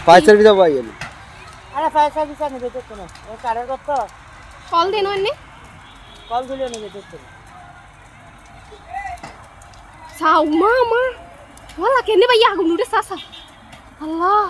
fire service আবার গেল আরে ফায়ার সার্ভিস আনি বেঁচে তো না ও কারের কত কল দিন ওনে কল দিলে নি বেঁচে তো sao mama wala kene ba ya gunu de sasa Allah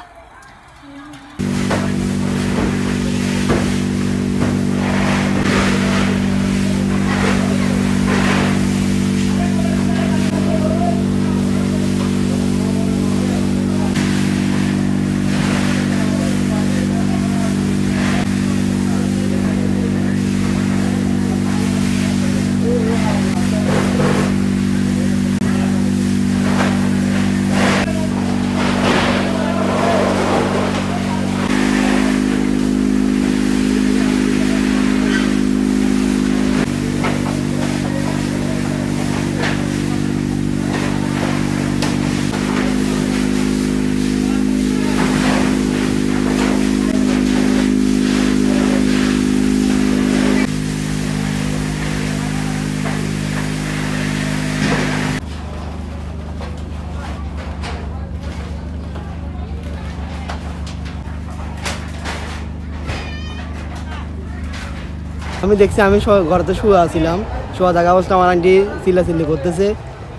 আমি দেখছি আমি ঘরেতে শুয়ে আসছিলাম শোয়া থাকা অবস্থা আমার আন্টি চিল্লাচিল্লি করতেছে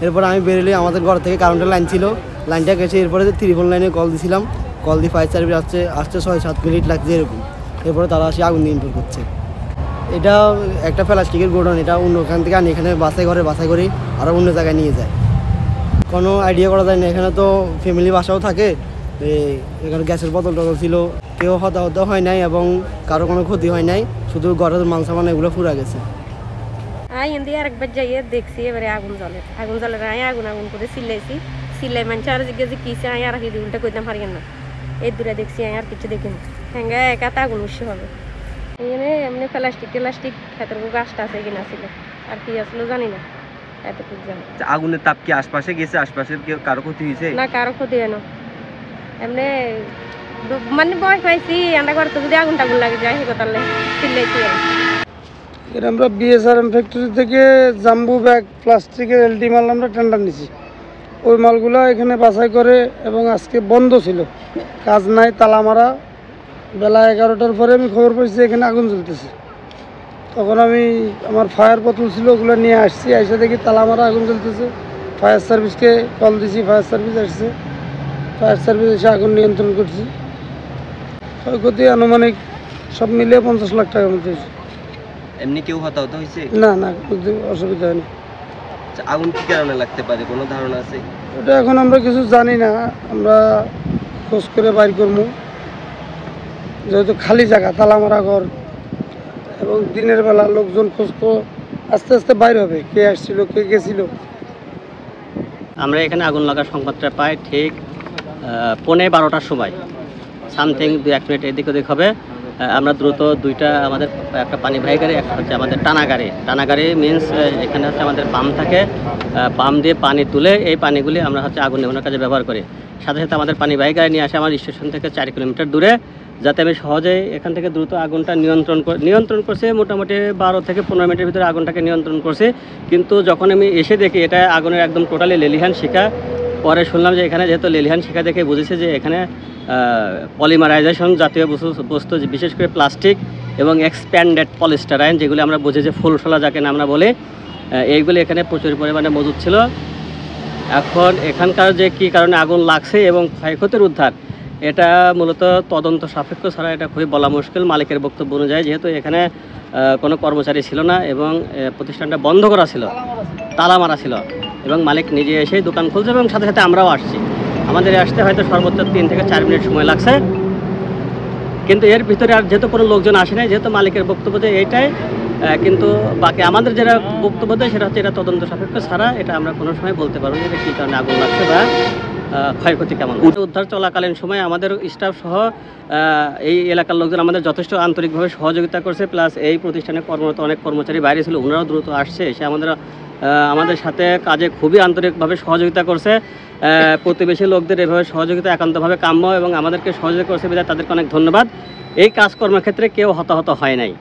এরপর আমি বেরোলে আমাদের ঘর থেকে কারেন্টের লাইন ছিল লাইনটা গেছে এরপরে 3 লাইনে কল দিয়েছিলাম কল দিয়ে ফায়ার সার্ভিস আসছে 6-7 মিনিট লাগছে এরকম এরপরে তারা আসে আগুন নিয়ন্ত্রণ করছে এটা একটা প্লাস্টিকের গোডাউন এটা অন্য ওখান থেকে আনি এখানে বাসাই করে আরও অন্য জায়গায় নিয়ে যায় কোনো আইডিয়া করা যায় না এখানে তো ফ্যামিলি বাসাও থাকে এখানে গ্যাসের বোতল টতল ছিল কেউ হতাহত হয় নাই এবং কারো কোনো ক্ষতি হয় নাই শুধু ঘরের মাল সামান এগুলো পুরা গেছে এমনি আরেকবার যাইয়ে দেখছি এবারে আগুন জ্বলে আগুন করে সিলাই মানছে আর জিজ্ঞেস কিসে আর কি উল্টা কইতাম পারি না এই দূরে দেখছি আর কিছু দেখিনি হ্যাঁ একাতে আগুন উৎসব হবে এখানে এমনি প্লাস্টিক ক্ষেত্রে গাছটা আছে কিনা ছিল আর কি আসলে জানি না এতটুকু জানি আগুনের তাপ কি আশপাশে গেছে আশপাশের কারো ক্ষতি হয়েছে না কারো ক্ষতি হয় না এমনি মানে বয় পাইছি আমরা ঘর তো যদি আগুন লাগে যায় সে কথা চিল্লাইছি এটা আমরা বিএসআরএম ফ্যাক্টরি থেকে জাম্বু ব্যাগ প্লাস্টিকের এলডি মাল আমরা টেন্ডার নিছি ওই মালগুলো এখানে বাছাই করে এবং আজকে বন্ধ ছিল কাজ নাই তালা মারা বেলা 11টার পরে আমি খবর পাইছি এখানে আগুন জ্বলতেছে তখন আমি আমার ফায়ার বোতল ছিল ওগুলো নিয়ে আসছি এসে দেখি তালা মারা আগুন জ্বলতেছে ফায়ার সার্ভিসকে কল দিছি ফায়ার সার্ভিস আসছে ফায়ার সার্ভিস এসে আগুন নিয়ন্ত্রণ করছি ক্ষয়ক্ষতি আনুমানিক সব মিলিয়ে 50 লাখ টাকার মধ্যে হয়েছে এমনি কেউ হতাহত হয়েছে না অসুবিধা হয়নি আগুন কি কারণে লাগতে পারে কোনো ধারণা আছে ওটা এখন আমরা কিছু জানি না আমরা খোঁজ করে বাইর করবো যেহেতু খালি জায়গা তালা মারা ঘর এবং দিনের বেলা লোকজন খোঁজ তো আস্তে আস্তে বাইর হবে কে আসছিল কে গেছিল আমরা এখানে আগুন লাগার সংবাদটা পাই ঠিক 12:15টার সময় সামথিং 2-1 মিনিট এদিক ওদিক হবে আমরা দ্রুত দুইটা আমাদের একটা পানিবাহী গাড়ি একটা হচ্ছে আমাদের টানা গাড়ি মিনস এখানে হচ্ছে আমাদের পাম্প থাকে পাম্প দিয়ে পানি তুলে এই পানিগুলি আমরা হচ্ছে আগুন নেভানোর কাজে ব্যবহার করি সাথে সাথে আমাদের পানিবাহী গাড়ি নিয়ে আসে আমার স্টেশন থেকে 4 কিলোমিটার দূরে যাতে আমি সহজেই এখান থেকে দ্রুত আগুনটা নিয়ন্ত্রণ করছে মোটামুটি 12 থেকে 15 মিনিটের ভিতরে আগুনটাকে নিয়ন্ত্রণ করছে কিন্তু যখন আমি এসে দেখি এটা আগুনের একদম টোটালি লেলিহান শিখা পরে শুনলাম যে এখানে যেহেতু লেলিহান শিখা দেখে বুঝেছে যে এখানে পলিমারাইজেশন জাতীয় বস্তু বিশেষ করে প্লাস্টিক এবং এক্সপ্যান্ডেড পলিস্টারাইন যেগুলি আমরা বুঝি যে ফুলশোলা যাকে আমরা বলি এইগুলি এখানে প্রচুর পরিমাণে মজুদ ছিল এখন এখানকার যে কী কারণে আগুন লাগছে এবং ক্ষয়ক্ষতির উদ্ধার এটা মূলত তদন্ত সাপেক্ষ ছাড়া এটা খুবই বলা মুশকিল মালিকের বক্তব্য অনুযায়ী যেহেতু এখানে কোনো কর্মচারী ছিল না এবং প্রতিষ্ঠানটা বন্ধ করা ছিল তালা মারা ছিল এবং মালিক নিজে এসেই দোকান খুলছে এবং সাথে সাথে আমরাও আসছি আমাদের আসতে হয়তো সর্বোচ্চ 3 থেকে 4 মিনিট সময় লাগছে কিন্তু এর ভিতরে আর যেহেতু কোনো লোকজন আসে নাই যেহেতু মালিকের বক্তব্য দেয় এইটাই কিন্তু বাকি আমাদের যেটা বক্তব্য দেয় সেটা হচ্ছে এটা তদন্ত সাপেক্ষ ছাড়া এটা আমরা কোনো সময় বলতে পারবো না যে কী কারণে আগুন লাগছে বা ক্ষয়ক্ষতি কেমন উদ্ধার চলাকালীন সময় আমাদের স্টাফ সহ এই এলাকার লোকজন আমাদের যথেষ্ট আন্তরিকভাবে সহযোগিতা করছে প্লাস এই প্রতিষ্ঠানে কর্মরত অনেক কর্মচারী বাইরে ছিল ওনারাও দ্রুত আসছে এসে আমাদের সাথে কাজে খুবই আন্তরিকভাবে সহযোগিতা করছে প্রতিবেশী লোকদের এভাবে সহযোগিতা একান্তভাবে কাম্য এবং আমাদেরকে সহযোগিতা করছে বিধায় তাদেরকে অনেক ধন্যবাদ এই কাজকর্মের ক্ষেত্রে কেউ হতাহত হয় নাই